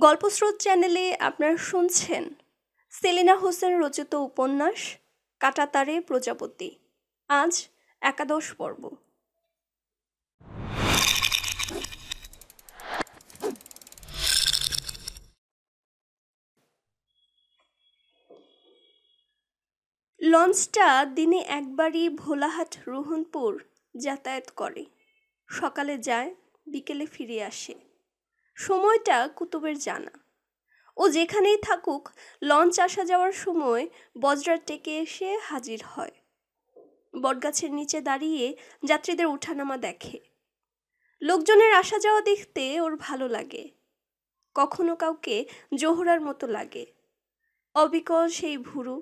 গল্পস্রোত চ্যানেলে আপনারা শুনছেন সেলিনা হোসেন রচিত উপন্যাস কাঁটাতারে প্রজাপতি। আজ ১১ পর্ব। লঞ্চটা দিনে একবারই ভোলাহাট রোহনপুর যাতায়াত করে। সকালে যায়, বিকেলে ফিরে আসে। সময়টা কুতুবের জানা। ও যেখানেই থাকুক, লঞ্চ আসা যাওয়ার সময় বজরা টেকে এসে হাজির হয়। বটগাছের নিচে দাঁড়িয়ে যাত্রীদের ওঠানামা দেখে। লোকজনের আসা যাওয়া দেখতে ওর ভালো লাগে। কখনো কাউকে জোহরার মতো লাগে। অবিকল সেই ভুরু,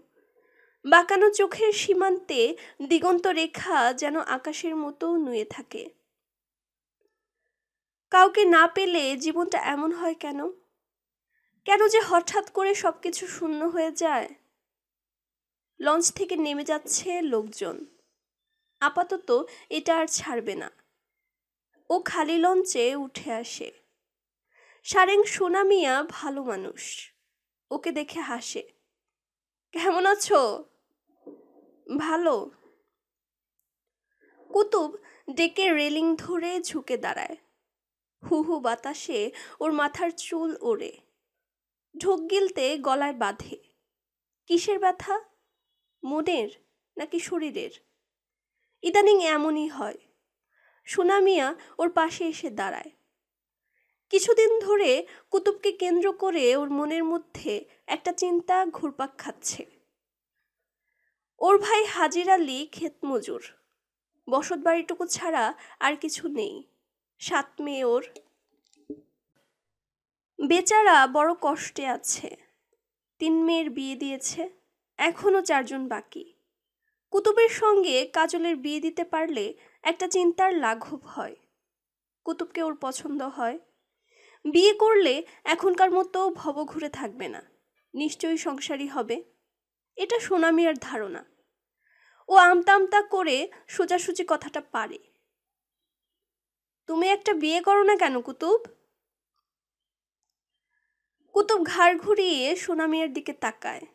বাঁকানো চোখের সীমান্তে দিগন্ত রেখা যেন আকাশের মতো নুয়ে থাকে। কাউকে না পেলে জীবনটা এমন হয় কেন? কেন যে হঠাৎ করে সবকিছু শূন্য হয়ে যায়? লঞ্চ থেকে নেমে যাচ্ছে লোকজন। আপাতত এটা আর ছাড়বে না। ও খালি লঞ্চে উঠে আসে। সারেং সোনা মিয়া ভালো মানুষ, ওকে দেখে হাসে। কেমন আছো? ভালো। কুতুব ডেকে রেলিং ধরে ঝুঁকে দাঁড়ায়। হু হু বাতাসে ওর মাথার চুল ওড়ে। ঢোক গিলতে গলায় বাঁধে। কিসের ব্যথা? মনের নাকি শরীরের? ইদানিং এমনই হয়। সোনা মিয়া ওর পাশে এসে দাঁড়ায়। কিছুদিন ধরে কুতুবকে কেন্দ্র করে ওর মনের মধ্যে একটা চিন্তা ঘুরপাক খাচ্ছে। ওর ভাই হাজির আলী ক্ষেতমজুর। বসত বাড়িটুকু ছাড়া আর কিছু নেই। 7 মেয়ে ওর। বেচারা বড় কষ্টে আছে। 3 মেয়ের বিয়ে দিয়েছে, এখনো 4 জন বাকি। কুতুবের সঙ্গে কাজলের বিয়ে দিতে পারলে একটা চিন্তার লাঘব হয়। কুতুবকে ওর পছন্দ হয়। বিয়ে করলে এখনকার মতো ভবঘুরে থাকবে না, নিশ্চয়ই সংসারী হবে। এটা সোনা মিয়ার ধারণা। ও আমতা আমতা করে সোজাসুজি কথাটা পারে। তুমি একটা বিয়ে করো না কেন কুতুব? কুতুব ঘাড় ঘুরিয়ে সোনা মিয়ার দিকে তাকায়।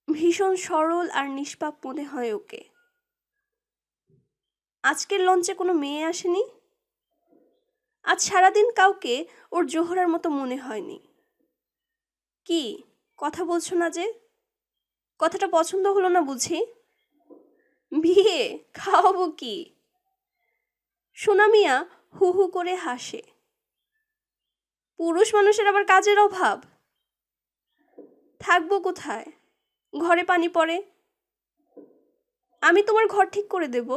ভীষণ সরল আর নিষ্পাপ মনে হয় ওকে। আজকের লঞ্চে কোনো মেয়ে আসেনি? আজ সারাদিন কাউকে ওর জোহরার মতো মনে হয়নি। কি কথা বলছো না যে? কথাটা পছন্দ হলো না বুঝি? বিয়ে খাওয়াবো কি? সোনা মিয়া হু হু করে হাসে। পুরুষ মানুষের আবার কাজের অভাব? থাকবো কোথায়? ঘরে পানি পড়ে। আমি তোমার ঘর ঠিক করে দেব।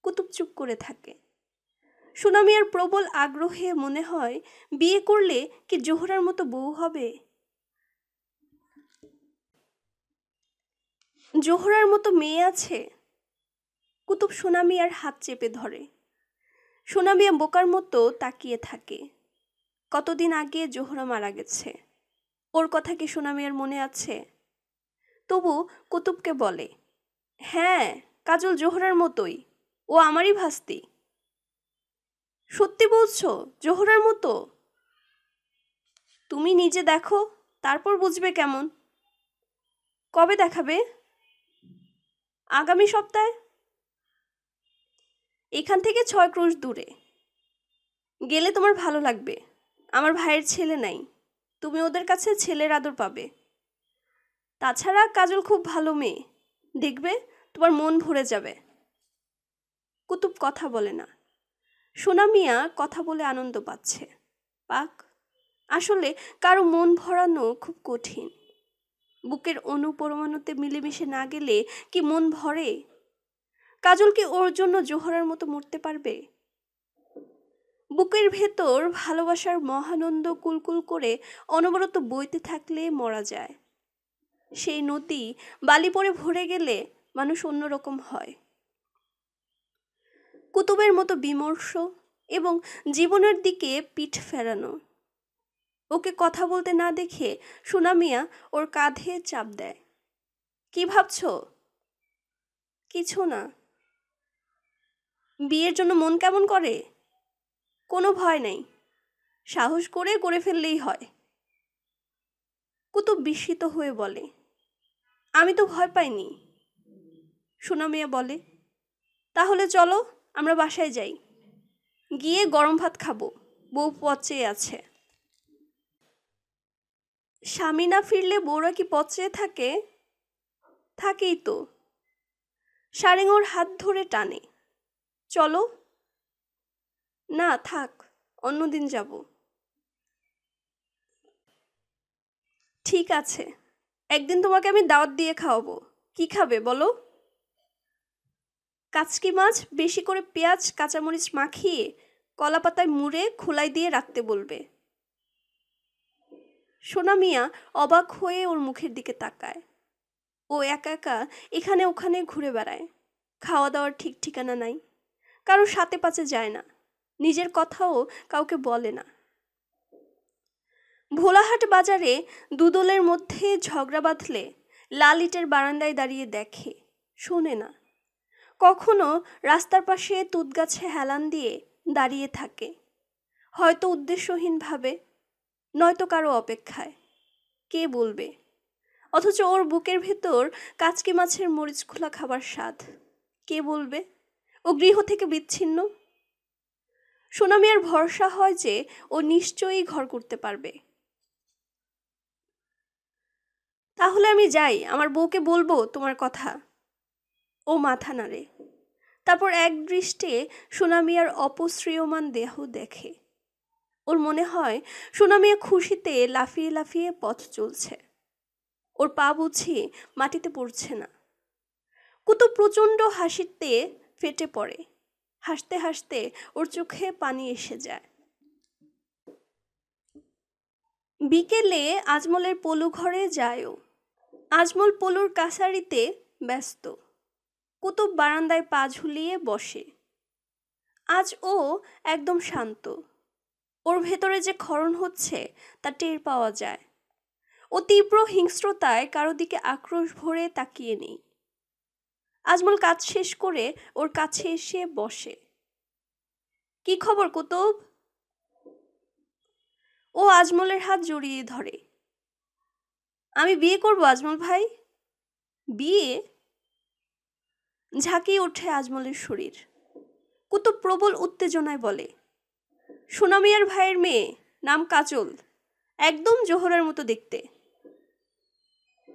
কুতুব চুপ করে থাকে। সোনা মিয়ার প্রবল আগ্রহে মনে হয় বিয়ে করলে কি জোহরার মতো বউ হবে? জোহরার মতো মেয়ে আছে? কুতুব সোনা মিয়ার হাত চেপে ধরে। সোনা মিয়া বোকার মতো তাকিয়ে থাকে। কতদিন আগে জোহরা মারা গেছে। ওর কথা কি সোনা মিয়ার মনে আছে? তবু কুতুবকে বলে, হ্যাঁ, কাজল জোহরার মতোই, ও আমারই ভাস্তি। সত্যি বলছো? জোহরার মতো? তুমি নিজে দেখো, তারপর বুঝবে কেমন। কবে দেখাবে? আগামী সপ্তাহে। এখান থেকে 6 ক্রোশ দূরে। গেলে তোমার ভালো লাগবে। আমার ভাইয়ের ছেলে নাই, তুমি ওদের কাছে ছেলের আদর পাবে। তাছাড়া কাজল খুব ভালো মেয়ে, দেখবে তোমার মন ভরে যাবে। কুতুব কথা বলে না। সোনা মিয়া কথা বলে আনন্দ পাচ্ছে। পাক। আসলে কারো মন ভরানো খুব কঠিন। বুকের অনুপরমাণুতে মিলেমিশে না গেলে কি মন ভরে? কাজল কি ওর জন্য জোহরার মতো মরতে পারবে? বুকের ভেতর ভালোবাসার মহানন্দ কুলকুল করে অনবরত বইতে থাকলে মরা যায়। সেই নদী বালি পড়ে ভরে গেলে মানুষ অন্যরকম হয়। কুতুবের মতো বিমর্ষ এবং জীবনের দিকে পিঠ ফেরানো। ওকে কথা বলতে না দেখে সোনা মিয়া ওর কাঁধে চাপ দেয়। কি ভাবছো? কিছু না। বিয়ের জন্য মন কেমন করে? কোনো ভয় নেই। সাহস করে ফেললেই হয়। কুতুব বিস্মিত হয়ে বলে, আমি তো ভয় পাইনি। সোনা মিয়া বলে, তাহলে চলো আমরা বাসায় যাই, গিয়ে গরম ভাত খাবো, বউ পচে আছে। স্বামী না ফিরলে বউরা কি পচে থাকে? থাকেই তো। সারেং ওর হাত ধরে টানে, চলো। না থাক, অন্যদিন যাব। ঠিক আছে, একদিন তোমাকে আমি দাওয়াত দিয়ে খাওয়াবো। কি খাবে বলো? কাচকি মাছ বেশি করে পেঁয়াজ কাঁচামরিচ মাখিয়ে কলা পাতায় মুড়ে খোলাই দিয়ে রাখতে বলবে। সোনা মিয়া অবাক হয়ে ওর মুখের দিকে তাকায়। ও একা একা এখানে ওখানে ঘুরে বেড়ায়, খাওয়া দাওয়ার ঠিক ঠিকানা নাই, কারো সাথে পাচে যায় না, নিজের কথাও কাউকে বলে না। ভোলাহাট বাজারে দুদলের মধ্যে ঝগড়া বাঁধলে লাল ইটের বারান্দায় দাঁড়িয়ে দেখে, শোনে না। কখনো রাস্তার পাশে তুঁতগাছে হেলান দিয়ে দাঁড়িয়ে থাকে, হয়তো উদ্দেশ্যহীনভাবে, নয়তো কারো অপেক্ষায়। কে বলবে? অথচ ওর বুকের ভেতর কাচকি মাছের মরিচ খোলা খাবার স্বাদ। কে বলবে ও গৃহ থেকে বিচ্ছিন্ন? সোনা মিয়ার ভরসা হয় যে ও নিশ্চয়ই ঘর করতে পারবে। তাহলে আমি যাই, আমার বউকে বলবো তোমার কথা। ও মাথা নাড়ে, তারপর এক দৃষ্টে সোনা মিয়ার অপশ্রিয়মান দেহ দেখে। ওর মনে হয় সোনা মিয়া খুশিতে লাফিয়ে লাফিয়ে পথ চলছে, ওর পা বুঝি মাটিতে পড়ছে না। কুতুব প্রচণ্ড হাসিতে ফেটে পড়ে, হাসতে হাসতে ওর চোখে পানি এসে যায়। বিকেলে আজমলের পলু ঘরে যায়ও। আজমল পলুর কাছারিতে ব্যস্ত, কুতুব বারান্দায় পা ঝুলিয়ে বসে। আজ ও একদম শান্ত, ওর ভেতরে যে ক্ষরণ হচ্ছে তা টের পাওয়া যায়। ও তীব্র হিংস্রতায় কারো দিকে আক্রোশ ভরে তাকিয়ে নেই। আজমল কাজ শেষ করে ওর কাছে এসে বসে। কি খবর কুতুব? ও আজমলের হাত জড়িয়ে ধরে। আমি বিয়ে করব আজমল ভাই। বিয়ে? ঝাঁকিয়ে ওঠে আজমলের শরীর। কুতুব প্রবল উত্তেজনায় বলে, সোনা মিয়ার ভাইয়ের মেয়ে, নাম কাজল, একদম জোহরের মতো দেখতে।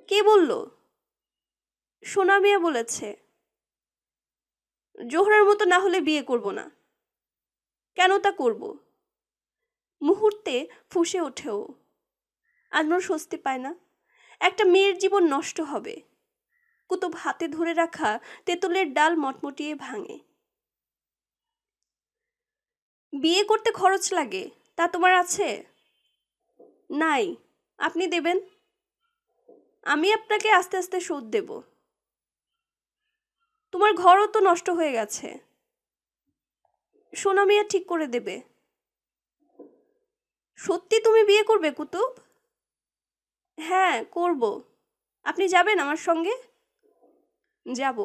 কে বলল? সোনা মিয়া বলেছে। জোহরের মতো না হলে বিয়ে করব না। কেন তা করব? মুহূর্তে ফুঁসে ওঠে ও। আজমল স্বস্তি পায় না, একটা মেয়ের জীবন নষ্ট হবে। কুতুব হাতে ধরে রাখা তেঁতুলের ডাল মটমটিয়ে ভাঙে। বিয়ে করতে খরচ লাগে, তা তোমার আছে? নাই, আপনি দেবেন। আমি আপনাকে আস্তে আস্তে শোধ দেব। তোমার ঘরও তো নষ্ট হয়ে গেছে। সোনা মিয়া ঠিক করে দেবে। সত্যি তুমি বিয়ে করবে কুতুব? হ্যাঁ করব। আপনি যাবেন আমার সঙ্গে? যাব।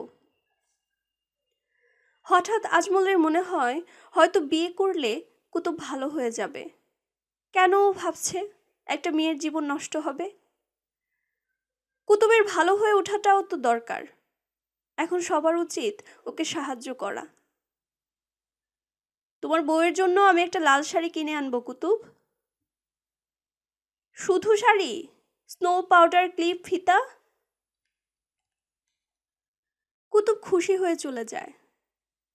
হঠাৎ আজমলের মনে হয় হয়তো বিয়ে করলে কুতুব ভালো হয়ে যাবে। কেন ভাবছে একটা মেয়ের জীবন নষ্ট হবে? কুতুবের ভালো হয়ে ওঠাটাও তো দরকার। এখন সবার উচিত ওকে সাহায্য করা। তোমার বউয়ের জন্য আমি একটা লাল শাড়ি কিনে আনবো কুতুব। শুধু শাড়ি? স্নো পাউডার, ক্লিপ, ফিতা? কুতুব খুশি হয়ে চলে যায়।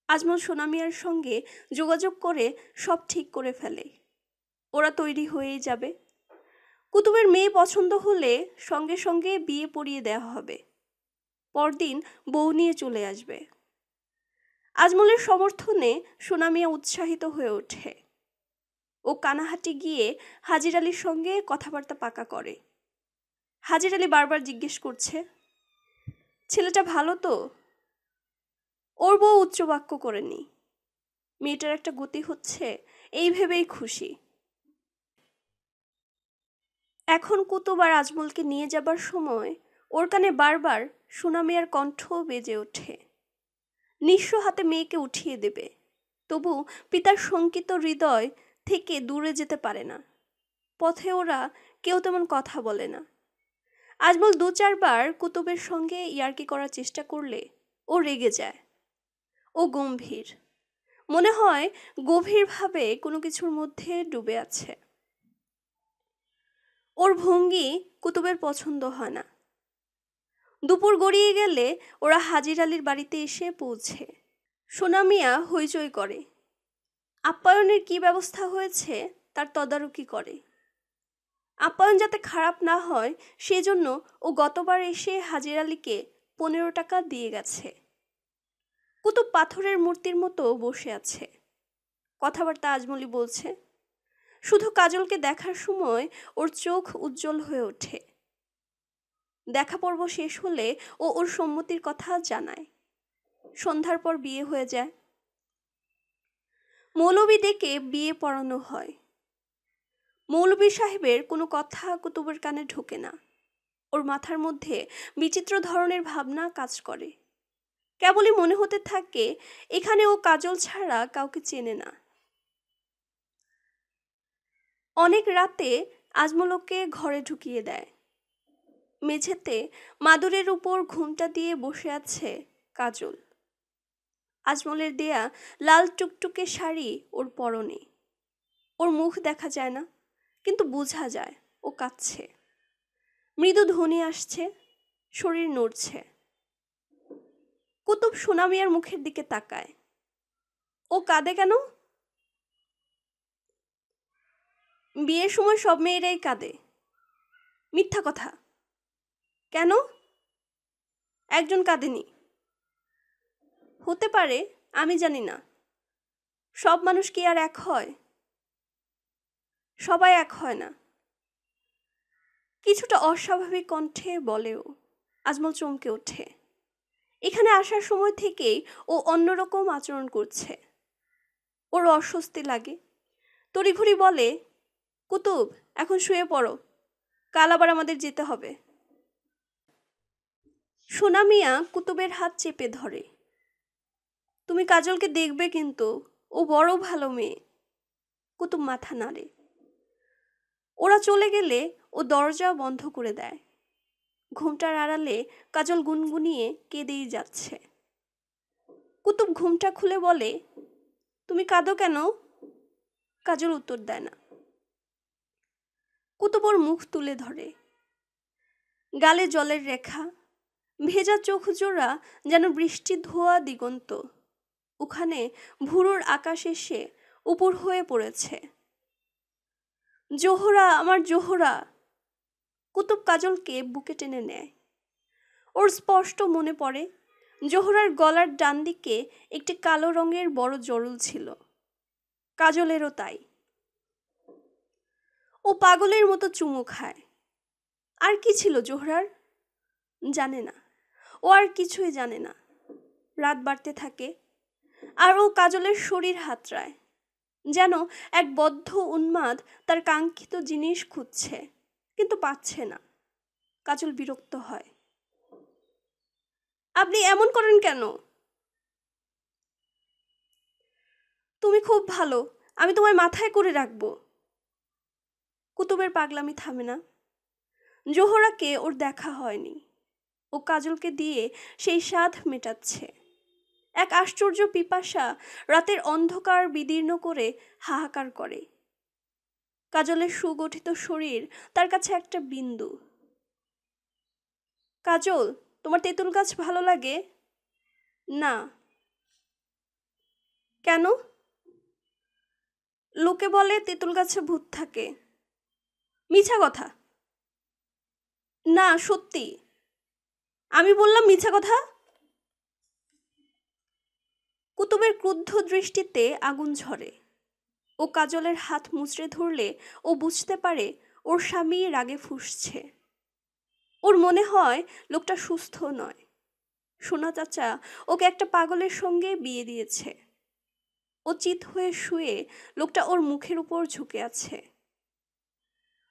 আজমল সোনা মিয়ার সঙ্গে যোগাযোগ করে সব ঠিক করে ফেলে। ওরা তৈরি হয়েই যাবে। কুতুবের মেয়ে পছন্দ হলে সঙ্গে সঙ্গে বিয়ে পড়িয়ে দেওয়া হবে। পরদিন বউ নিয়ে চলে আসবে। আজমলের সমর্থনে সোনা মিয়া উৎসাহিত হয়ে ওঠে। ও কানাহাটি গিয়ে হাজির আলীর সঙ্গে কথাবার্তা পাকা করে। হাজির আলী বারবার জিজ্ঞেস করছে, ছেলেটা ভালো তো? ওর বউ উচ্চবাক্য করেনি। মেয়েটার একটা গতি হচ্ছে, এই ভেবেই খুশি। এখন কুতুব আর আজমলকে নিয়ে যাবার সময় ওর কানে বারবার সোনা মিয়ার কণ্ঠ বেজে ওঠে। নিঃস্ব হাতে মেয়েকে উঠিয়ে দেবে, তবু পিতার শঙ্কিত হৃদয় থেকে দূরে যেতে পারে না। পথে ওরা কেউ তেমন কথা বলে না। আজমল 2-4 বার কুতুবের সঙ্গে ইয়ার্কি করার চেষ্টা করলে ও রেগে যায়। ও গম্ভীর, মনে হয় গভীরভাবে কোনো কিছুর মধ্যে ডুবে আছে। ওর ভঙ্গি কুতুবের পছন্দ হয় না। দুপুর গড়িয়ে গেলে ওরা হাজির আলীর বাড়িতে এসে পৌঁছে। সোনা মিয়া হইচই করে, আপ্যায়নের কি ব্যবস্থা হয়েছে তার তদারকি করে। আপ্যায়ন যাতে খারাপ না হয় সেজন্য ও গতবার এসে হাজির আলীকে 15 টাকা দিয়ে গেছে। কুতুব পাথরের মূর্তির মতো বসে আছে। কথাবার্তা আজমলি বলছে। শুধু কাজলকে দেখার সময় ওর চোখ উজ্জ্বল হয়ে ওঠে। দেখা পর্ব শেষ হলে ও ওর সম্মতির কথা জানায়। সন্ধ্যার পর বিয়ে হয়ে যায়। মৌলবি ডেকে বিয়ে পড়ানো হয়। মৌলবী সাহেবের কোনো কথা কুতুবের কানে ঢোকে না। ওর মাথার মধ্যে বিচিত্র ধরনের ভাবনা কাজ করে। কেবলই মনে হতে থাকে এখানে ও কাজল ছাড়া কাউকে চেনে না। অনেক রাতে আজমলকে ঘরে ঢুকিয়ে দেয়। মেঝেতে মাদুরের উপর ঘুমটা দিয়ে বসে আছে কাজল। আজমলের দেয়া লাল টুকটুকে শাড়ি ওর পরনে। ওর মুখ দেখা যায় না, কিন্তু বোঝা যায় ও কাঁদছে। মৃদু ধ্বনি আসছে, শরীর নড়ছে। কুতুব সোনা মিয়ার মুখের দিকে তাকায়। ও কাঁদে কেন? বিয়ের সময় সব মেয়েরাই কাঁদে। মিথ্যা কথা। কেন? একজন কাঁদেনি। হতে পারে, আমি জানি না। সব মানুষ কি আর এক হয়? সবাই এক হয় না। কিছুটা অস্বাভাবিক কণ্ঠে বলেও আজমল চমকে ওঠে। এখানে আসার সময় থেকেই ও অন্যরকম আচরণ করছে। ওর অস্বস্তি লাগে। তড়িঘড়ি বলে, কুতুব এখন শুয়ে পড়ো, কাল আবার আমাদের যেতে হবে। সোনা মিয়া কুতুবের হাত চেপে ধরে। তুমি কাজলকে দেখবে কিন্তু, ও বড় ভালো মেয়ে। কুতুব মাথা নাড়ে। ওরা চলে গেলে ও দরজা বন্ধ করে দেয়। ঘুমটার আড়ালে কাজল গুনগুনিয়ে কেঁদেই যাচ্ছে। কুতুব ঘুমটা খুলে বলে, তুমি কাঁদো কেন? কাজল উত্তর দেয় না। কুতুব ওর মুখ তুলে ধরে। গালে জলের রেখা, ভেজা চোখ জোড়া যেন বৃষ্টি ধোয়া দিগন্ত। ওখানে ভুরুর আকাশ এসে উপর হয়ে পড়েছে। জোহরা, আমার জোহরা। কুতুব কাজলকে বুকে টেনে নেয়। ওর স্পষ্ট মনে পড়ে জোহরার গলার ডান দিকে একটি কালো রঙের বড় জরুল ছিল। কাজলেরও তাই। ও পাগলের মতো চুমু খায়। আর কি ছিল জোহরার? জানে না। ও আর কিছুই জানে না। রাত বাড়তে থাকে আর ও কাজলের শরীর হাতড়ায়, যেন এক বদ্ধ উন্মাদ তার কাঙ্ক্ষিত জিনিস খুঁজছে, কিন্তু পাচ্ছে না। কাজল বিরক্ত হয়। আপনি এমন করেন কেন? তুমি খুব ভালো, আমি তোমায় মাথায় করে রাখবো। কুতুবের পাগলামি থামে না। জোহরাকে ওর দেখা হয়নি। ও কাজলকে দিয়ে সেই স্বাদ মেটাচ্ছে। এক আশ্চর্য পিপাসা রাতের অন্ধকার বিদীর্ণ করে হাহাকার করে। কাজলের সুগঠিত শরীর তার কাছে একটা বিন্দু। কাজল, তোমার তেঁতুল গাছ ভালো লাগে? না। কেন? লোকে বলে তেঁতুল গাছে ভূত থাকে। মিছা কথা। না, সত্যি। আমি বললাম মিছা কথা? কুতুবের ক্রুদ্ধ দৃষ্টিতে আগুন ঝরে। ও কাজলের হাত মুচড়ে ধরলে ও বুঝতে পারে ওর স্বামী রাগে ফুঁসছে। ওর মনে হয় লোকটা সুস্থ নয়। সোনা চাচা ওকে একটা পাগলের সঙ্গে বিয়ে দিয়েছে। ও চিত হয়ে শুয়ে লোকটা ওর মুখের উপর ঝুঁকে আছে।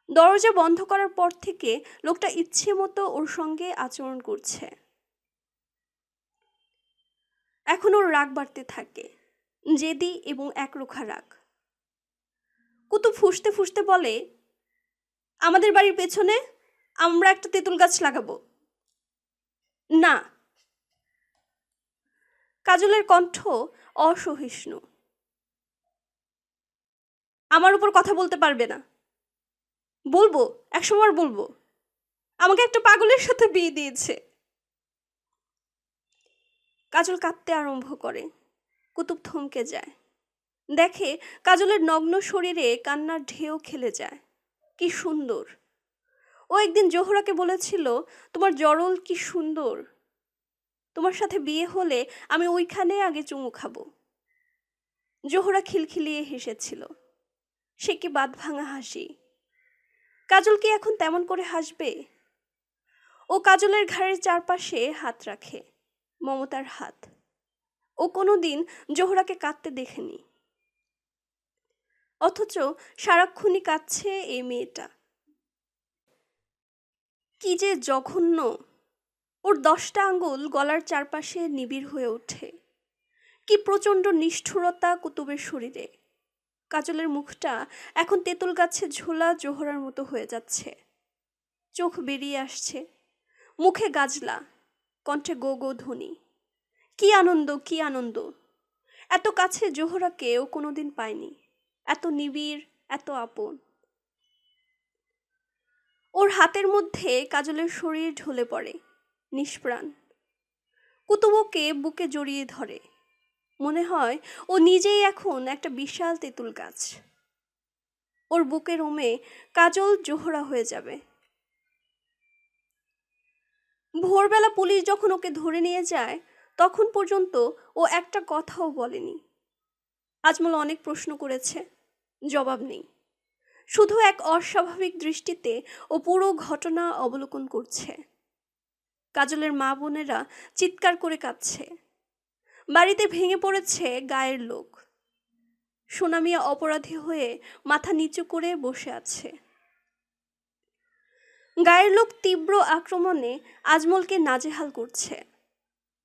দরজা বন্ধ করার পর থেকে লোকটা ইচ্ছে মতো ওর সঙ্গে আচরণ করছে। এখন ওর রাগ বাড়তে থাকে, জেদি এবং একরোখা রাগ। কুতুব ফুঁসতে ফুঁসতে বলে, আমাদের বাড়ির পেছনে আমরা একটা তেঁতুল গাছ লাগাবো। না। কাজলের কণ্ঠ অসহিষ্ণু। আমার উপর কথা বলতে পারবে না। বলবো, একসময় বলবো। আমাকে একটা পাগলের সাথে বিয়ে দিয়েছে। কাজল কাঁদতে আরম্ভ করে। কুতুব থমকে যায়। দেখে কাজলের নগ্ন শরীরে কান্নার ঢেউ খেলে যায়। কি সুন্দর! ও একদিন জোহরাকে বলেছিল, তোমার জরল কি সুন্দর, তোমার সাথে বিয়ে হলে আমি ওইখানে আগে চুমু খাবো। জোহরা খিলখিলিয়ে হেসেছিল। সে কি বাঁধ ভাঙা হাসি! কাজল কি এখন তেমন করে হাসবে? ও কাজলের ঘাড়ের চারপাশে হাত রাখে, মমতার হাত। ও কোনোদিন জোহরাকে কাঁদতে দেখেনি, অথচ সারাক্ষণই কাঁদছে এই মেয়েটা। কি যে জঘন্য! ওর 10টা আঙ্গুল গলার চারপাশে নিবিড় হয়ে ওঠে। কি প্রচণ্ড নিষ্ঠুরতা কুতুবের শরীরে! কাজলের মুখটা এখন তেঁতুল গাছে ঝোলা জোহরার মতো হয়ে যাচ্ছে। চোখ বেরিয়ে আসছে, মুখে গাজলা, কণ্ঠে গো গো ধ্বনি। কি আনন্দ, কি আনন্দ! এত কাছে জোহরাকে ও কোনোদিন পায়নি, এত নিবিড়, এত আপন। ওর হাতের মধ্যে কাজলের শরীর ঢলে পড়ে, নিষ্প্রাণ। কুতুব ওকে বুকে জড়িয়ে ধরে। মনে হয় ও নিজেই এখন একটা বিশাল তেঁতুল গাছ। ওর বুকের ওমে কাজল জোহরা হয়ে যাবে। ভোরবেলা পুলিশ যখন ওকে ধরে নিয়ে যায়, তখন পর্যন্ত ও একটা কথাও বলেনি। আজমল অনেক প্রশ্ন করেছে, জবাব নেই। শুধু এক অস্বাভাবিক দৃষ্টিতে ও পুরো ঘটনা অবলোকন করছে। কাজলের মা বোনেরা চিৎকার করে কাঁদছে। বাড়িতে ভেঙে পড়েছে গায়ের লোক। সোনামিয়া অপরাধী হয়ে মাথা নিচু করে বসে আছে। গায়ের লোক তীব্র আক্রমণে আজমলকে নাজেহাল করছে।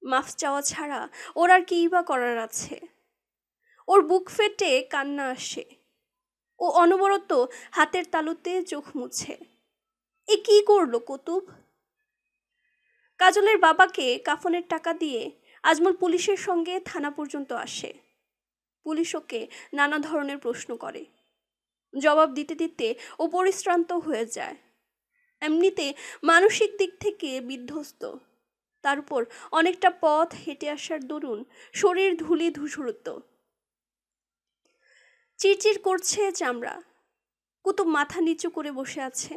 মাফ চাওয়া ছাড়া ওর আর কী বা করার আছে? ওর বুক ফেটে কান্না আসে। ও অনবরত হাতের তালুতে চোখ মুছে। এ কি করলো কুতুব? কাজলের বাবাকে কাফনের টাকা দিয়ে আজমল পুলিশের সঙ্গে থানা পর্যন্ত আসে। পুলিশ ওকে নানা ধরনের প্রশ্ন করে। জবাব দিতে দিতে ও পরিশ্রান্ত হয়ে যায়। এমনিতে মানসিক দিক থেকে বিধ্বস্ত, তার উপর অনেকটা পথ হেঁটে আসার দরুন শরীর ধুলি ধূসরত। চিরচির করছে চামড়া। কুতুব মাথা নিচু করে বসে আছে,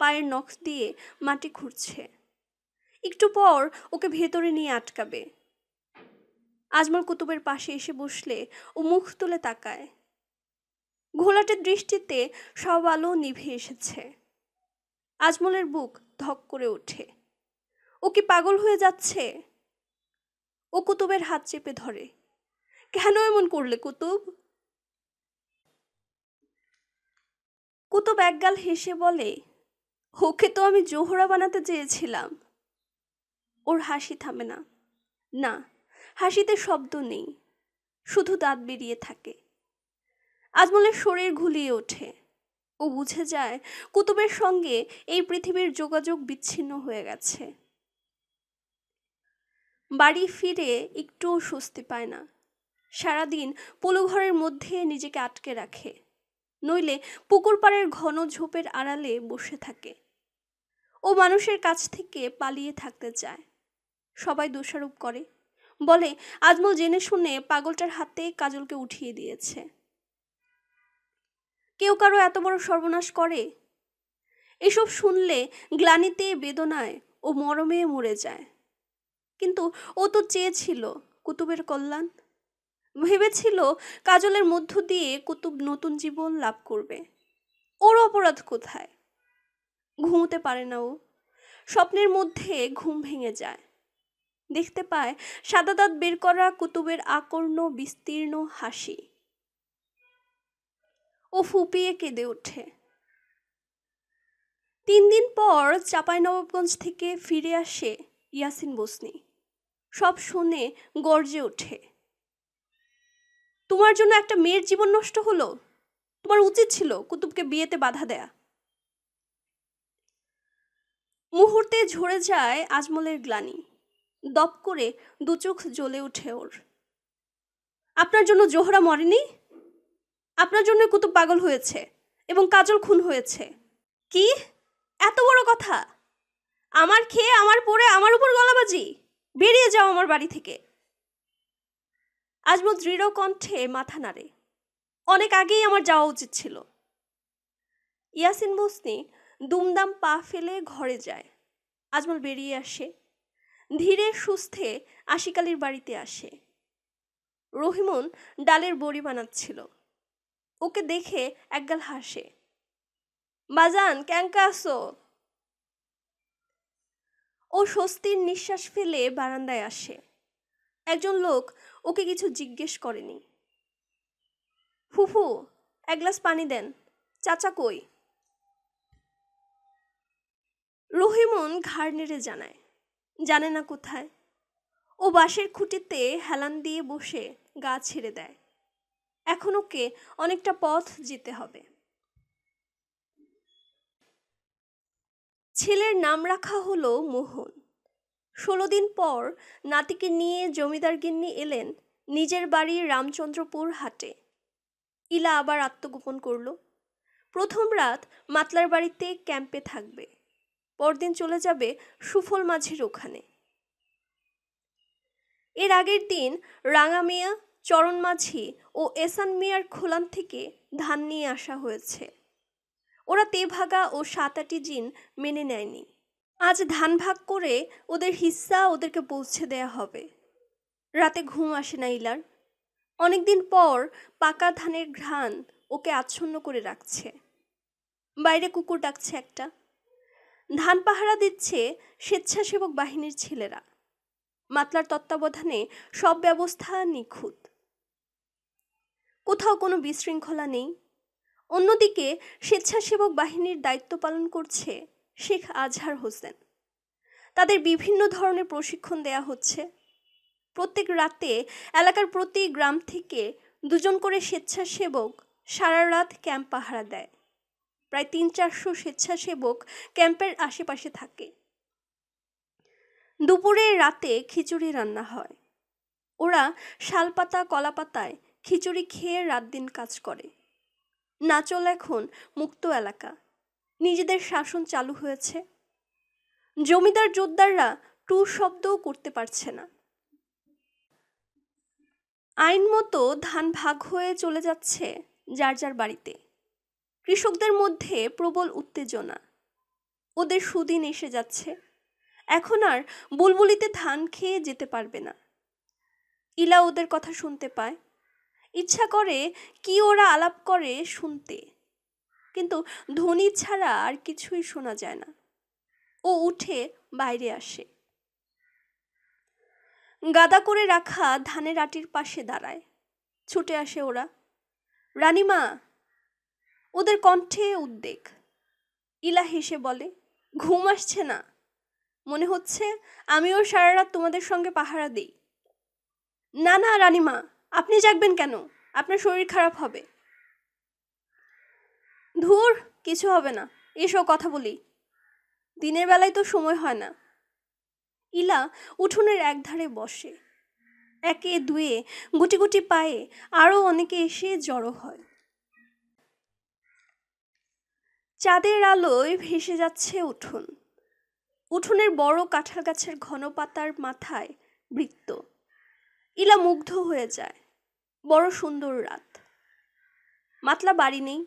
পায়ের নখ দিয়ে মাটি খুঁড়ছে। একটু পর ওকে ভেতরে নিয়ে আটকাবে। আজমল কুতুবের পাশে এসে বসলে ও মুখ তুলে তাকায়। ঘোলাটে দৃষ্টিতে সব আলো নিভে এসেছে। আজমলের বুক ধক করে ওঠে। ও কি পাগল হয়ে যাচ্ছে? ও কুতুবের হাত চেপে ধরে। কেন এমন করলে কুতুব? কুতুব একগাল হেসে বলে, ওকে তো আমি জোহরা বানাতে চেয়েছিলাম। ওর হাসি থামে না। না, হাসিতে শব্দ নেই, শুধু দাঁত বেরিয়ে থাকে। আজমলের শরীর ঘুলিয়ে ওঠে। ও বুঝে যায় কুতুবের সঙ্গে এই পৃথিবীর যোগাযোগ বিচ্ছিন্ন হয়ে গেছে। বাড়ি ফিরে একটুও স্বস্তি পায় না। সারাদিন পলুঘরের মধ্যে নিজেকে আটকে রাখে, নইলে পুকুর পাড়ের ঘন ঝোপের আড়ালে বসে থাকে। ও মানুষের কাছ থেকে পালিয়ে থাকতে চায়। সবাই দোষারোপ করে, বলে আজমল জেনে শুনে পাগলটার হাতে কাজলকে উঠিয়ে দিয়েছে। কেউ কারো এত বড় সর্বনাশ করে? এসব শুনলে গ্লানিতে, বেদনায় ও মরমে মরে যায়। কিন্তু ও তো চেয়েছিল কুতুবের কল্যাণ। ভেবেছিল কাজলের মধ্য দিয়ে কুতুব নতুন জীবন লাভ করবে। ওর অপরাধ কোথায়? ঘুমোতে পারে না ও। স্বপ্নের মধ্যে ঘুম ভেঙে যায়। দেখতে পায় সাদা দাঁত বের করা কুতুবের আকর্ণ বিস্তীর্ণ হাসি। ও ফুপিয়ে কেঁদে ওঠে। 3 দিন পর চাঁপাইনবাবগঞ্জ থেকে ফিরে আসে ইয়াসিন বসনি। সব শুনে গর্জে ওঠে, তোমার জন্য একটা মেয়ের জীবন নষ্ট হলো? তোমার উচিত ছিল কুতুবকে বিয়েতে বাধা দেয়া। মুহূর্তে ঝরে যায় আজমলের গ্লানি, দপ করে দু চোখ জ্বলে ওঠে ওর। আপনার জন্য জোহরা মরেনি, আপনার জন্য কুতুব পাগল হয়েছে এবং কাজল খুন হয়েছে। কি এত বড় কথা! আমার খেয়ে আমার পরে আমার উপর গলাবাজি! বেরিয়ে যাও আমার বাড়ি থেকে। আজমল দৃঢ় কণ্ঠে মাথা নাড়ে। অনেক আগেই আমার যাওয়া উচিত ছিল। ইয়াসিন মুসনি দুমদাম পা ফেলে ঘরে যায়। আজমল বেরিয়ে আসে, ধীরে সুস্থে আশিকালির বাড়িতে আসে। রহিমন ডালের বড়ি বানাচ্ছিল। ওকে দেখে একগাল হাসে। বাজান ক্যাঙ্কা আসো। ও স্বস্তির নিঃশ্বাস ফেলে বারান্দায় আসে। একজন লোক ওকে কিছু জিজ্ঞেস করেনি। ফুফু, এক গ্লাস পানি দেন, চাচা কই? রহিমন ঘাড় নেড়ে জানায়, জানে না কোথায়। ও বাঁশের খুঁটিতে হেলান দিয়ে বসে গা ছেড়ে দেয়। এখন ওকে অনেকটা পথ যেতে হবে। ছেলের নাম রাখা হলো মোহন। 16 দিন পর নাতিকে নিয়ে জমিদার গিন্নি এলেন নিজের বাড়ির রামচন্দ্রপুর হাটে। ইলা আবার আত্মগোপন করল। প্রথম রাত মাতলার বাড়িতে ক্যাম্পে থাকবে, পরদিন চলে যাবে সুফল মাঝির ওখানে। এর আগের দিন রাঙা মিয়া, চরণ মাঝি ও এসান মিয়ার খোলান থেকে ধান নিয়ে আসা হয়েছে। ওরা তেভাগা ও 7-8 জিন মেনে নেয়নি। আজ ধান ভাগ করে ওদের হিস্সা ওদেরকে পৌঁছে দেয়া হবে। রাতে ঘুম আসে না ইলার। অনেকদিন পর পাকা ধানের ঘ্রাণ ওকে আচ্ছন্ন করে রাখছে। বাইরে কুকুর ডাকছে একটা। ধান পাহারা দিচ্ছে স্বেচ্ছাসেবক বাহিনীর ছেলেরা। মাতলার তত্ত্বাবধানে সব ব্যবস্থা নিখুঁত। কোথাও কোনো বিশৃঙ্খলা নেই। অন্যদিকে স্বেচ্ছাসেবক বাহিনীর দায়িত্ব পালন করছে শেখ আজহার হোসেন। তাদের বিভিন্ন ধরনের প্রশিক্ষণ দেয়া হচ্ছে। প্রত্যেক রাতে এলাকার প্রতি গ্রাম থেকে 2 জন করে স্বেচ্ছাসেবক সারা রাত ক্যাম্প পাহারা দেয়। প্রায় 300-400 স্বেচ্ছাসেবক ক্যাম্পের আশেপাশে থাকে। দুপুরে রাতে খিচুড়ি রান্না হয়। ওরা শালপাতা কলাপাতায় খিচুড়ি খেয়ে রাত দিন কাজ করে। নাচল এখন মুক্ত এলাকা, নিজেদের শাসন চালু হয়েছে। জমিদার জোদ্দাররা টু শব্দও করতে পারছে না। আইন মতো ধান ভাগ হয়ে চলে যাচ্ছে যার যার বাড়িতে। কৃষকদের মধ্যে প্রবল উত্তেজনা। ওদের সুদিন এসে যাচ্ছে। এখন আর বুলবুলিতে ধান খেয়ে যেতে পারবে না। ইলা ওদের কথা শুনতে পায়। ইচ্ছা করে কি ওরা আলাপ করে শুনতে, কিন্তু ধ্বনি ছাড়া আর কিছুই শোনা যায় না। ও উঠে বাইরে আসে। গাদা করে রাখা ধানের আটির পাশে দাঁড়ায়। ছুটে আসে ওরা। রানীমা! ওদের কণ্ঠে উদ্বেগ। ইলা হেসে বলে, ঘুম আসছে না? মনে হচ্ছে আমিও সারা রাত তোমাদের সঙ্গে পাহারা দিই। না না রানীমা, আপনি জাগবেন কেন? আপনার শরীর খারাপ হবে। ধুর, কিছু হবে না, এসো কথা বলি। দিনের বেলায় তো সময় হয় না। ইলা উঠোনের একধারে বসে। একে দুয়ে গুটি গুটি পায়ে আরো অনেকে এসে জড়ো হয়। চাঁদের আলোয় ভেসে যাচ্ছে উঠোন। উঠোনের বড় কাঁঠাল গাছের ঘন পাতার মাথায় বৃত্ত। ইলা মুগ্ধ হয়ে যায়। বড় সুন্দর রাত। মাতলা বাড়ি নেই।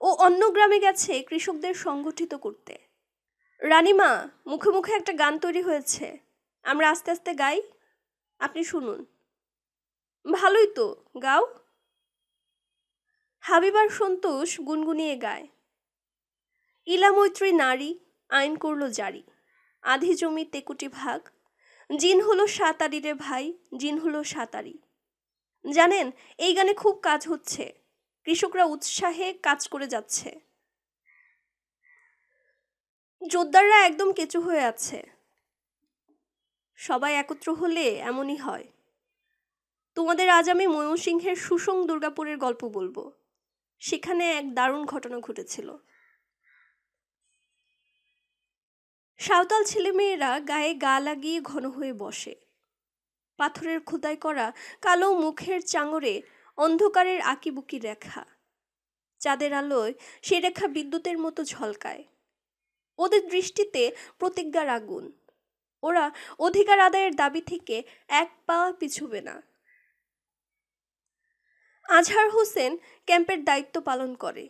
ও অন্য গ্রামে গেছে কৃষকদের সংগঠিত করতে। রানীমা, মুখে মুখে একটা গান তৈরি হয়েছে, আমরা আস্তে আস্তে গাই, আপনি শুনুন। ভালোই তো, গাও। হাবিবার সন্তোষ গুনগুনিয়ে গায়। ইলা মৈত্রী নারী, আইন করল জারি। আধি জমি তেকুটি ভাগ। জিন হলো সাতারিরে ভাই, জিন হলো সাতারি। জানেন, এই গানে খুব কাজ হচ্ছে। কৃষকরা উৎসাহে কাজ করে যাচ্ছে। জোদ্দাররা একদম কেঁচু হয়ে আছে। সবাই একত্র হলে এমনই হয়। তোমাদের আজ আমি ময়মনসিংহের সুসং দুর্গাপুরের গল্প বলবো। সেখানে এক দারুণ ঘটনা ঘটেছিল। সাঁওতাল ছেলেমেয়েরা গায়ে গা লাগিয়ে ঘন হয়ে বসে। পাথরের খোদাই করা কালো মুখের চাঙড়ে অন্ধকারের আঁকিবুকি রেখা। চাঁদের আলোয় সে রেখা বিদ্যুতের মতো ঝলকায়। ওদের দৃষ্টিতে প্রতিজ্ঞার আগুন। ওরা অধিকার আদায়ের দাবি থেকে এক পা পিছুবে না। আজহার হোসেন ক্যাম্পের দায়িত্ব পালন করে।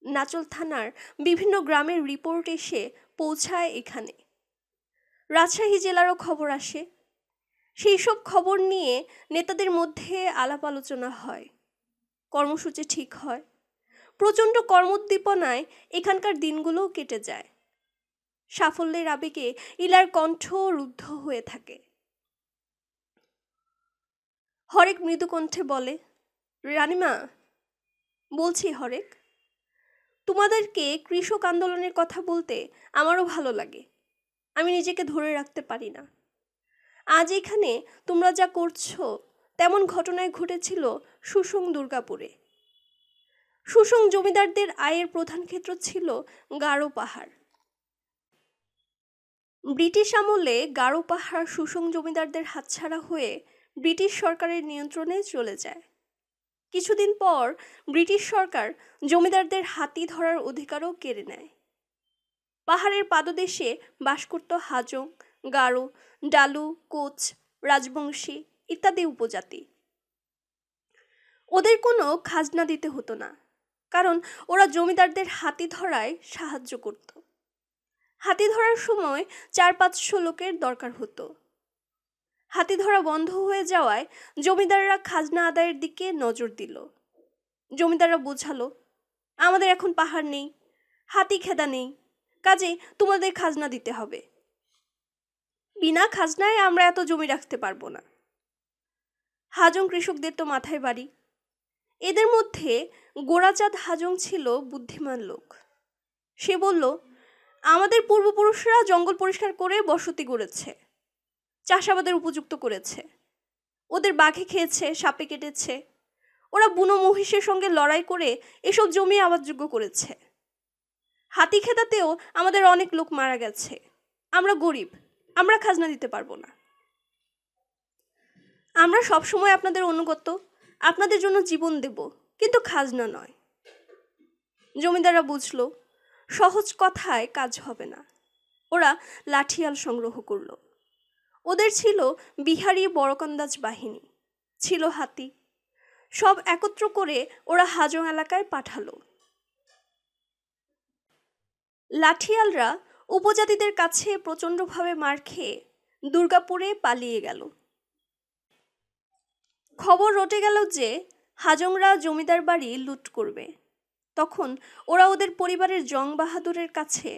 নাচল থানার বিভিন্ন গ্রামের রিপোর্ট এসে পৌঁছায় এখানে। রাজশাহী জেলারও খবর আসে। সেই সব খবর নিয়ে নেতাদের মধ্যে আলাপ আলোচনা হয়, কর্মসূচি ঠিক হয়। প্রচণ্ড কর্মোদ্দীপনায় এখানকার দিনগুলোও কেটে যায়। সাফল্যের আবেগে ইলার কণ্ঠ রুদ্ধ হয়ে থাকে। হরেক মৃদু কণ্ঠে বলে, রানীমা, বলছি হরেক, তোমাদেরকে কৃষক আন্দোলনের কথা বলতে আমারও ভালো লাগে। আমি নিজেকে ধরে রাখতে পারি না। আজ এখানে তোমরা যা করছো তেমন ঘটনায় ঘটেছিল সুসং দুর্গাপুরে। সুসং জমিদারদের আয়ের প্রধান ক্ষেত্র ছিল গারো পাহাড়। ব্রিটিশ আমলে গারো পাহাড় সুসং জমিদারদের হাতছাড়া হয়ে ব্রিটিশ সরকারের নিয়ন্ত্রণে চলে যায়। কিছুদিন পর ব্রিটিশ সরকার জমিদারদের হাতি ধরার অধিকারও কেড়ে নেয়। পাহাড়ের পাদদেশে বাস করত হাজং, গারো, ডালু, কোচ, রাজবংশী ইত্যাদি উপজাতি। ওদের কোনো খাজনা দিতে হতো না, কারণ ওরা জমিদারদের হাতি ধরায় সাহায্য করত। হাতি ধরার সময় 400-500 লোকের দরকার হতো। হাতি ধরা বন্ধ হয়ে যাওয়ায় জমিদাররা খাজনা আদায়ের দিকে নজর দিল। জমিদাররা বোঝালো, আমাদের এখন পাহাড় নেই, হাতি খেদা নেই, কাজেই তোমাদের খাজনা দিতে হবে। বিনা খাজনায় আমরা এত জমি রাখতে পারবো না। হাজং কৃষকদের তো মাথায় বাড়ি। এদের মধ্যে গোরাচাঁদ হাজং ছিল বুদ্ধিমান লোক। সে বলল, আমাদের পূর্বপুরুষরা জঙ্গল পরিষ্কার করে বসতি গড়েছে, চাষাবাদের উপযুক্ত করেছে। ওদের বাঘে খেয়েছে, সাপে কেটেছে। ওরা বুনো মহিষের সঙ্গে লড়াই করে এসব জমি আবাদযোগ্য করেছে। হাতি খেদাতেও আমাদের অনেক লোক মারা গেছে। আমরা গরিব, আমরা খাজনা দিতে পারবো না। আমরা সবসময় আপনাদের অনুগত, আপনাদের জন্য জীবন দেব, কিন্তু খাজনা নয়। জমিদাররা বুঝলো সহজ কথায় কাজ হবে না। ওরা লাঠিয়াল সংগ্রহ করলো। ওদের ছিল বিহারি বড়কন্দাজ বাহিনী, ছিল হাতি। সব একত্র করে ওরা হাজং এলাকায় পাঠালো। লাঠিয়ালরা উপজাতিদের কাছে প্রচণ্ডভাবে মার খেয়ে দুর্গাপুরে পালিয়ে গেল। খবর রটে গেল যে হাজংরা জমিদার বাড়ি লুট করবে। তখন ওরা ওদের পরিবারের জং বাহাদুরের কাছে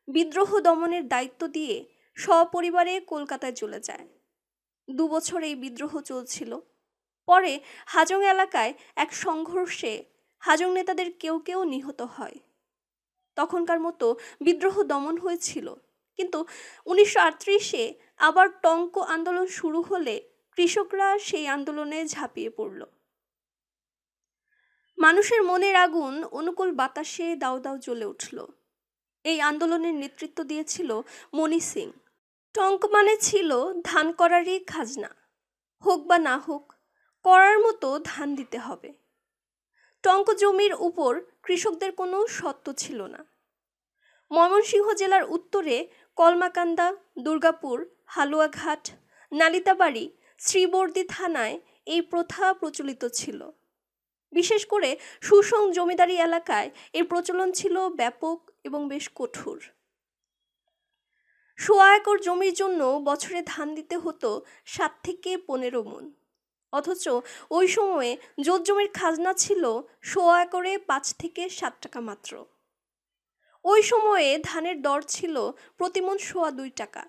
বিদ্রোহ দমনের দায়িত্ব দিয়ে সপরিবারে কলকাতায় চলে যায়। 2 বছর এই বিদ্রোহ চলছিল। পরে হাজং এলাকায় এক সংঘর্ষে হাজং নেতাদের কেউ কেউ নিহত হয়। তখনকার মতো বিদ্রোহ দমন হয়েছিল, কিন্তু 1938-এ আবার টঙ্ক আন্দোলন শুরু হলে কৃষকরা সেই আন্দোলনে ঝাঁপিয়ে পড়ল। মানুষের মনের আগুন অনুকূল বাতাসে দাউ দাউ জ্বলে উঠল। এই আন্দোলনের নেতৃত্ব দিয়েছিল মণি সিং। টঙ্ক মানে ছিল ধান করারই খাজনা। হোক বা না হোক, করার মতো ধান দিতে হবে। টঙ্ক জমির উপর কৃষকদের কোনো সত্ত্ব ছিল না। ময়মনসিংহ জেলার উত্তরে কলমাকান্দা, দুর্গাপুর, হালুয়াঘাট, নালিতাবাড়ি, শ্রীবর্দী থানায় এই প্রথা প্রচলিত ছিল। বিশেষ করে সুসং জমিদারি এলাকায় এর প্রচলন ছিল ব্যাপক এবং বেশ কঠোর। 1.25 একর জমির জন্য বছরে ধান দিতে হতো 7 থেকে 15 মণ। অথচ ওই সময়ে জোত জমির খাজনা ছিল 1.25 একরে 5 থেকে 7 টাকা মাত্র। ওই সময়ে ধানের দর ছিল প্রতি মণ 2.25 টাকা।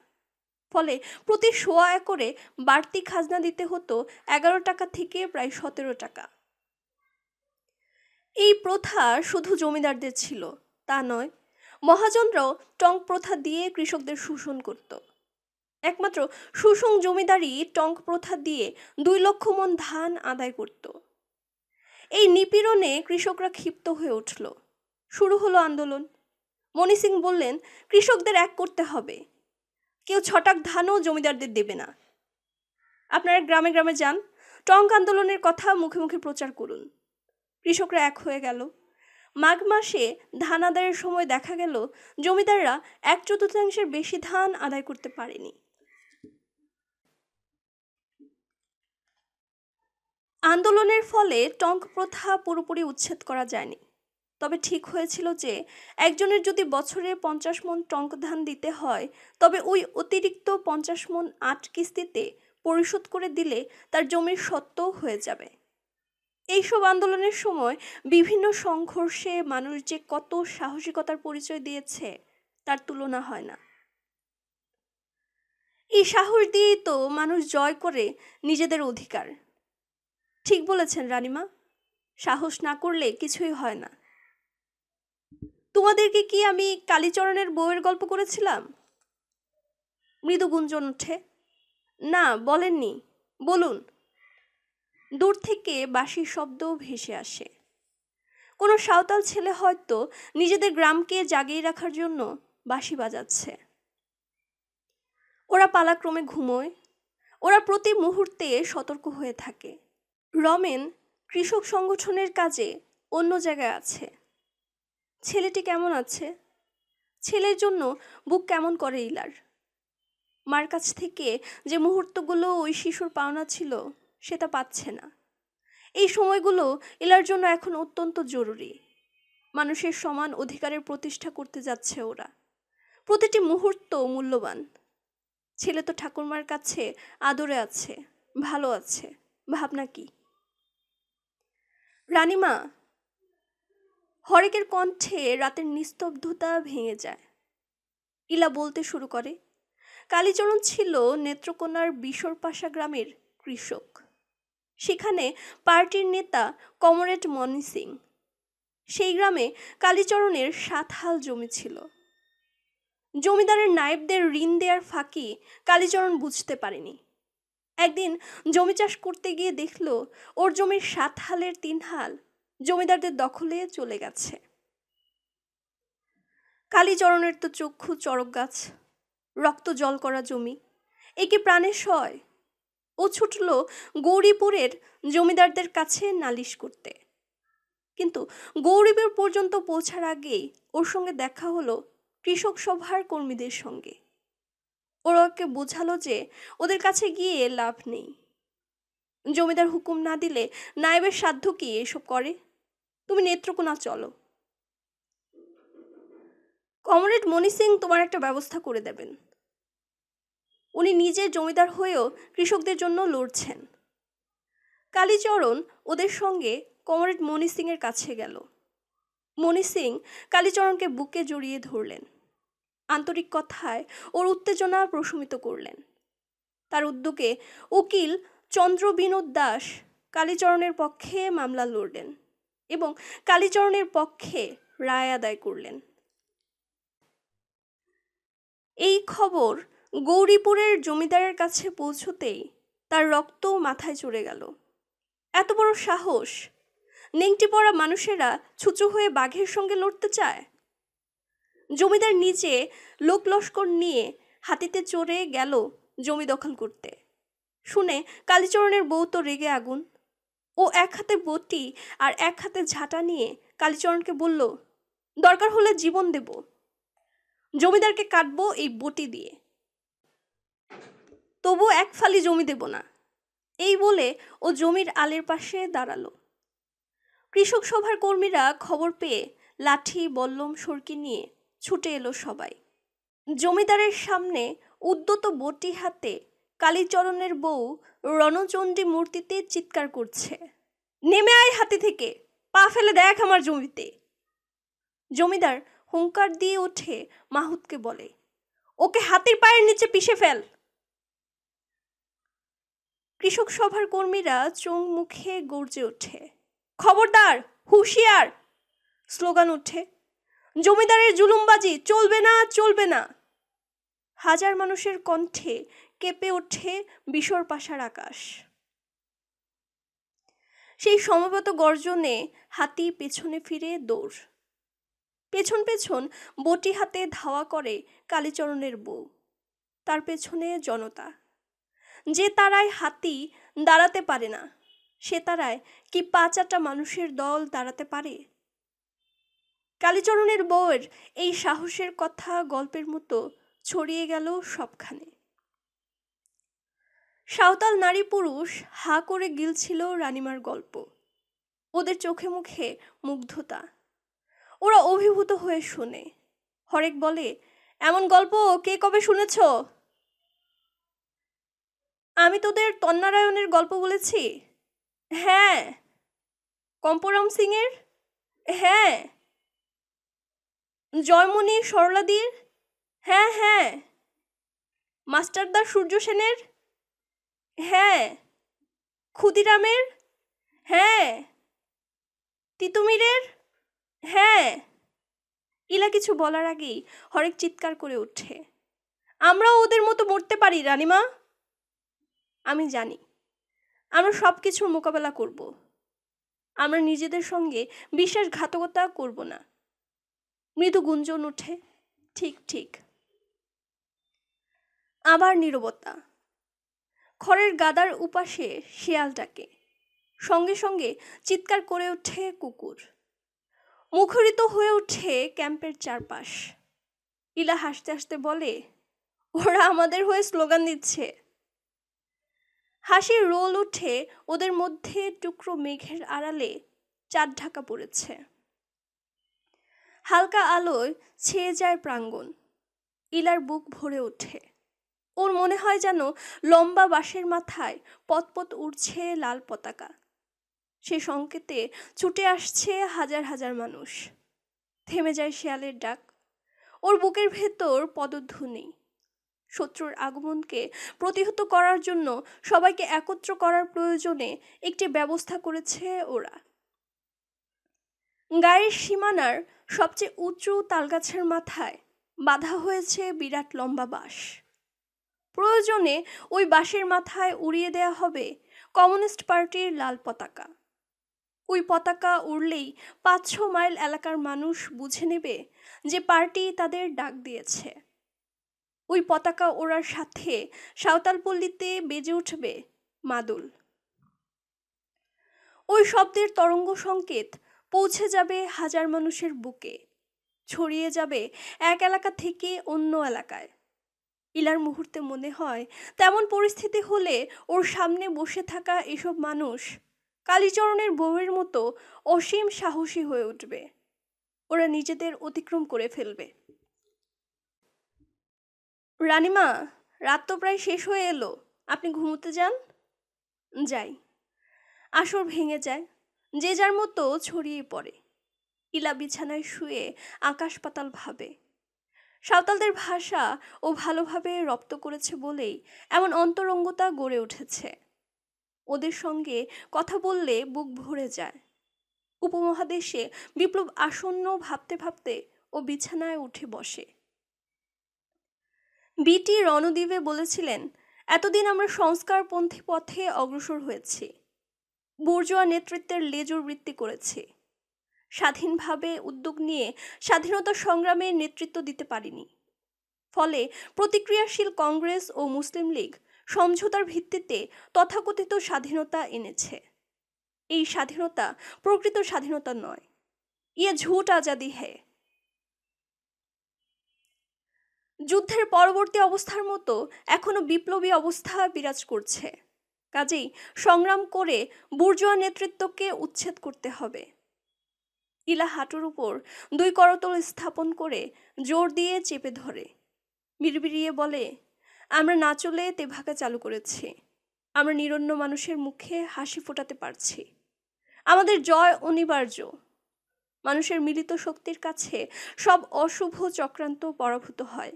ফলে প্রতি 1.25 একরে বাড়তি খাজনা দিতে হতো 11 টাকা থেকে প্রায় 17 টাকা। এই প্রথা শুধু জমিদারদের ছিল তা নয়, মহাজনরাও টঙ্ক প্রথা দিয়ে কৃষকদের শোষণ করত। একমাত্র সুসং জমিদারই টঙ্ক প্রথা দিয়ে 2 লক্ষ মণ ধান আদায় করত। এই নিপীড়নে কৃষকরা ক্ষিপ্ত হয়ে উঠল। শুরু হলো আন্দোলন। মনি সিং বললেন, কৃষকদের এক করতে হবে, কেউ ছটাক ধানও জমিদারদের দেবে না। আপনারা গ্রামে গ্রামে যান, টঙ্ক আন্দোলনের কথা মুখে মুখে প্রচার করুন। কৃষকরা এক হয়ে গেল। মাঘ মাসে ধান আদায়ের সময় দেখা গেল জমিদাররা 1/4 বেশি ধান আদায় করতে পারেনি। আন্দোলনের ফলে টঙ্ক প্রথা পুরোপুরি উচ্ছেদ করা যায়নি, তবে ঠিক হয়েছিল যে একজনের যদি বছরে 50 মণ টঙ্ক ধান দিতে হয়, তবে ওই অতিরিক্ত 50 মণ 8 কিস্তিতে পরিশোধ করে দিলে তার জমির স্বত্বও হয়ে যাবে। এইসব আন্দোলনের সময় বিভিন্ন সংঘর্ষে মানুষ যে কত সাহসিকতার পরিচয় দিয়েছে তার তুলনা হয় না। এই সাহস দিয়েই তো মানুষ জয় করে নিজেদের অধিকার। ঠিক বলেছেন রানীমা, সাহস না করলে কিছুই হয় না। তোমাদেরকে কি আমি কালীচরণের বউয়ের গল্প করেছিলাম? মৃদু গুঞ্জন ওঠে। না, বলেননি, বলুন। দূর থেকে বাঁশির শব্দ ভেসে আসে। কোনো সাঁওতাল ছেলে হয়তো নিজেদের গ্রামকে জাগিয়ে রাখার জন্য বাঁশি বাজাচ্ছে। ওরা পালাক্রমে ঘুমোয়, ওরা প্রতি মুহূর্তে সতর্ক হয়ে থাকে। রমেন কৃষক সংগঠনের কাজে অন্য জায়গায় আছে। ছেলেটি কেমন আছে? ছেলের জন্য বুক কেমন করে ইলার। মার কাছ থেকে যে মুহূর্তগুলো ওই শিশুর পাওনা ছিল সেটা পাচ্ছে না। এই সময়গুলো ইলার জন্য এখন অত্যন্ত জরুরি। মানুষের সমান অধিকারের প্রতিষ্ঠা করতে যাচ্ছে ওরা। প্রতিটি মুহূর্ত মূল্যবান। ছেলে তো ঠাকুরমার কাছে আদরে আছে, ভালো আছে, ভাবনা কি? রানীমা, হরেকের কণ্ঠে রাতের নিস্তব্ধতা ভেঙে যায়। ইলা বলতে শুরু করে, কালীচরণ ছিল নেত্রকোনার বিশরপাশা গ্রামের কৃষক। সেখানে পার্টির নেতা কমরেড মনি সিং। সেই গ্রামে কালীচরণের 7 হাল জমি ছিল। জমিদারের নায়েবদের ঋণ দেওয়ার ফাঁকি কালীচরণ বুঝতে পারেনি। একদিন জমি চাষ করতে গিয়ে দেখল ওর জমির 7 হালের 3 হাল জমিদারদের দখলে চলে গেছে। কালীচরণের তো চক্ষু চড়ক গাছ, রক্ত জল করা জমি, একে প্রাণে সয়। ও ছুটল গৌরীপুরের জমিদারদের কাছে নালিশ করতে। কিন্তু গৌরীপুর পর্যন্ত পৌঁছার আগেই ওর সঙ্গে দেখা হলো কৃষক সভার কর্মীদের সঙ্গে। ওরা ওকে বোঝালো যে ওদের কাছে গিয়ে লাভ নেই। জমিদার হুকুম না দিলে নায়েবের সাধ্য কি এসব করে? তুমি নেত্রকোনা চলো, কমরেড মনি সিং তোমার একটা ব্যবস্থা করে দেবেন। উনি নিজে জমিদার হয়েও কৃষকদের জন্য লড়ছেন। কালীচরণ ওদের সঙ্গে কমরেড মনি সিং এর কাছে গেল। মনি সিং কালীচরণকে বুকে জড়িয়ে ধরলেন। আন্তরিক কথায় ওর উত্তেজনা প্রশমিত করলেন। তার উদ্যোগে উকিল চন্দ্রবিনোদ দাস কালীচরণের পক্ষে মামলা লড়লেন এবং কালীচরণের পক্ষে রায় আদায় করলেন। এই খবর গৌরীপুরের জমিদারের কাছে পৌঁছতেই তার রক্ত মাথায় চড়ে গেল। এত বড় সাহস! নেংটি পড়া মানুষেরা ছুঁচো হয়ে বাঘের সঙ্গে লড়তে চায়। জমিদার নিজে লোক লস্কর নিয়ে হাতিতে চড়ে গেল জমি দখল করতে। শুনে কালীচরণের বউ তো রেগে আগুন। ও এক হাতে বটি আর এক হাতে ঝাঁটা নিয়ে কালীচরণকে বলল, দরকার হলে জীবন দেব, জমিদারকে কাটবো এই বটি দিয়ে, তবু এক ফালি জমি দেব না। এই বলে ও জমির আলের পাশে দাঁড়ালো। কৃষক সভার কর্মীরা খবর পেয়ে লাঠি বল্লম সরকি নিয়ে ছুটে এলো সবাই। জমিদারের সামনে উদ্যত বটি হাতে কালীচরণের বউ রণচণ্ডী মূর্তিতে চিৎকার করছে, নেমে আয় হাতি থেকে, পা ফেলে দেখ আমার জমিতে। জমিদার হুঙ্কার দিয়ে উঠে মাহুতকে বলে, ওকে হাতির পায়ের নিচে পিষে ফেল। কৃষক সভার কর্মীরা চোখ মুখে গর্জে ওঠে, খবরদার, হুঁশিয়ার! স্লোগান ওঠে, জমিদারের জুলুমবাজি চলবে না, চলবে না। হাজার মানুষের কণ্ঠে কেঁপে ওঠে বিশরপাশার আকাশ। সেই সমবেত গর্জনে হাতি পেছনে ফিরে দৌড়। পেছন পেছন বটি হাতে ধাওয়া করে কালীচরণের বউ, তার পেছনে জনতা। যে তারায় হাতি দাঁড়াতে পারে না, সে তারায় কি 5-8টা মানুষের দল দাঁড়াতে পারে? কালীচরণের বউয়ের এই সাহসের কথা গল্পের মতো ছড়িয়ে গেল সবখানে। সাঁওতাল নারী পুরুষ হা করে গিলছিল রানীমার গল্প। ওদের চোখে মুখে মুগ্ধতা, ওরা অভিভূত হয়ে শোনে। হরেক বলে, এমন গল্প কে কবে শুনেছ? আমি তোদের তন্নারায়ণের গল্প বলেছি। হ্যাঁ। কম্পরাম সিং এর? হ্যাঁ। জয়মণি সরলাদির? হ্যাঁ হ্যাঁ। মাস্টারদা সূর্য সেনের? হ্যাঁ। ক্ষুদিরামের? হ্যাঁ। তিতুমিরের? হ্যাঁ। ইলা কিছু বলার আগেই হরেক চিৎকার করে ওঠে, আমরাও ওদের মতো মরতে পারি রানীমা। আমি জানি আমরা সব কিছুর মোকাবেলা করব, আমরা নিজেদের সঙ্গে বিশ্বাসঘাতকতা করব না। মৃদু গুঞ্জন ওঠে, ঠিক ঠিক। আবার নীরবতা। খড়ের গাদার উপাসে শিয়াল ডাকে, সঙ্গে সঙ্গে চিৎকার করে ওঠে কুকুর। মুখরিত হয়ে ওঠে ক্যাম্পের চারপাশ। ইলা হাসতে হাসতে বলে, ওরা আমাদের হয়ে স্লোগান দিচ্ছে। হাসির রোল উঠে ওদের মধ্যে টুকরো মেঘের আড়ালে চাঁদ ঢাকা পড়েছে। হালকা আলোয় ছেয়ে যায় প্রাঙ্গণ। ইলার বুক ভরে ওঠে। ওর মনে হয় যেন লম্বা বাঁশের মাথায় পতপত উড়ছে লাল পতাকা। সে সংকেতে ছুটে আসছে হাজার হাজার মানুষ। থেমে যায় শেয়ালের ডাক। ওর বুকের ভেতর পদধ্বনি। শত্রুর আগমনকে প্রতিহত করার জন্য সবাইকে একত্র করার প্রয়োজনে একটি ব্যবস্থা করেছে ওরা। গায়ের সীমানার সবচেয়ে উঁচু তালগাছের মাথায় বাঁধা হয়েছে বিরাট লম্বা বাঁশ। প্রয়োজনে ওই বাঁশের মাথায় উড়িয়ে দেয়া হবে কমিউনিস্ট পার্টির লাল পতাকা। ওই পতাকা উড়লেই 500 মাইল এলাকার মানুষ বুঝে নেবে যে পার্টি তাদের ডাক দিয়েছে। ওই পতাকা ওড়ার সাথে সাঁওতালপল্লীতে বেজে উঠবে মাদল। ওই শব্দের তরঙ্গ সংকেত পৌঁছে যাবে হাজার মানুষের বুকে, ছড়িয়ে যাবে এক এলাকা থেকে অন্য এলাকায়। ইলার মুহূর্তে মনে হয় তেমন পরিস্থিতি হলে ওর সামনে বসে থাকা এসব মানুষ কালীচরণের বউয়ের মতো অসীম সাহসী হয়ে উঠবে। ওরা নিজেদের অতিক্রম করে ফেলবে। রানীমা, রাত তো প্রায় শেষ হয়ে এলো, আপনি ঘুমোতে যান। যাই। আসর ভেঙে যায়, যে যার মতো ছড়িয়ে পড়ে। ইলা বিছানায় শুয়ে আকাশ পাতাল ভাবে। সাঁওতালদের ভাষা ও ভালোভাবে রপ্ত করেছে বলেই এমন অন্তরঙ্গতা গড়ে উঠেছে। ওদের সঙ্গে কথা বললে বুক ভরে যায়। উপমহাদেশে বিপ্লব আসন্ন ভাবতে ভাবতে ও বিছানায় উঠে বসে। বিটি রণদ্বীপে বলেছিলেন, এতদিন আমরা সংস্কারপন্থী পথে অগ্রসর হয়েছি, বুর্জোয়া নেতৃত্বের লেজুর বৃত্তি করেছি, স্বাধীনভাবে উদ্যোগ নিয়ে স্বাধীনতা সংগ্রামের নেতৃত্ব দিতে পারিনি। ফলে প্রতিক্রিয়াশীল কংগ্রেস ও মুসলিম লীগ সমঝোতার ভিত্তিতে তথাকথিত স্বাধীনতা এনেছে। এই স্বাধীনতা প্রকৃত স্বাধীনতা নয়, ইয়ে ঝুট আজাদি হ্যায়। যুদ্ধের পরবর্তী অবস্থার মতো এখনো বিপ্লবী অবস্থা বিরাজ করছে। কাজেই সংগ্রাম করে বুর্জোয়া নেতৃত্বকে উচ্ছেদ করতে হবে। ইলা হাঁটুর উপর 2 করতল স্থাপন করে জোর দিয়ে চেপে ধরে বিড়বিড়িয়ে বলে, আমরা না চলে তেভাগা চালু করেছি। আমরা নিরন্ন মানুষের মুখে হাসি ফোটাতে পারছি। আমাদের জয় অনিবার্য। মানুষের মিলিত শক্তির কাছে সব অশুভ চক্রান্ত পরাভূত হয়।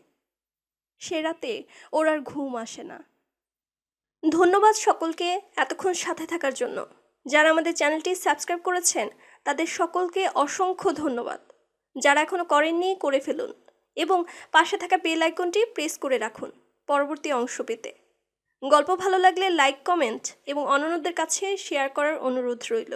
সে রাতে ওর আর ঘুম আসে না। ধন্যবাদ সকলকে এতক্ষণ সাথে থাকার জন্য। যারা আমাদের চ্যানেলটি সাবস্ক্রাইব করেছেন তাদের সকলকে অসংখ্য ধন্যবাদ। যারা এখনো করেননি করে ফেলুন এবং পাশে থাকা বেল আইকনটি প্রেস করে রাখুন পরবর্তী অংশ পেতে। গল্প ভালো লাগলে লাইক, কমেন্ট এবং অন্যদের কাছে শেয়ার করার অনুরোধ রইল।